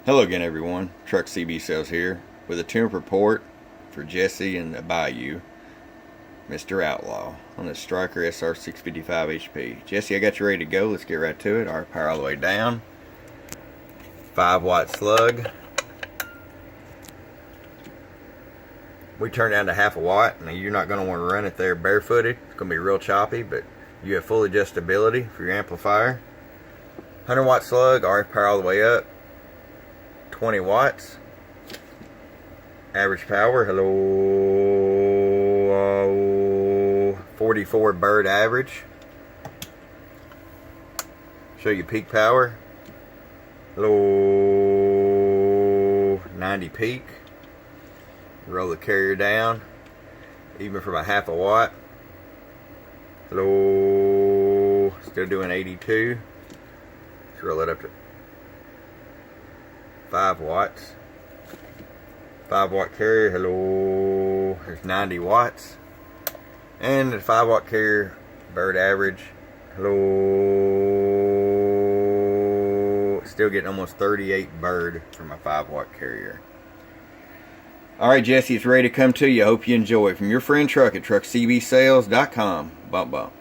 Hello again, everyone. Truck CB Sales here with a tune-up report for Jessie and the Bayou, Mr. Outlaw, on the Stryker SR-655 HP. Jessie, I got you ready to go. Let's get right to it. Alright, power all the way down. 5-watt slug. We turn down to half a watt. Now, you're not going to want to run it there barefooted. It's going to be real choppy, but you have full adjustability for your amplifier. 100-watt slug. Alright, power all the way up. 20 watts. Average power, hello, 44 bird average. Show you peak power, hello, 90 peak. Roll the carrier down, even from a half a watt, hello, still doing 82. Let's roll it up to 5 watts. 5-watt carrier, hello, there's 90 watts. And the 5-watt carrier, bird average, hello, still getting almost 38 bird from a 5-watt carrier. Alright, Jessie, it's ready to come to you. I hope you enjoy. From your friend Truck at truckcbsales.com. Bump bump.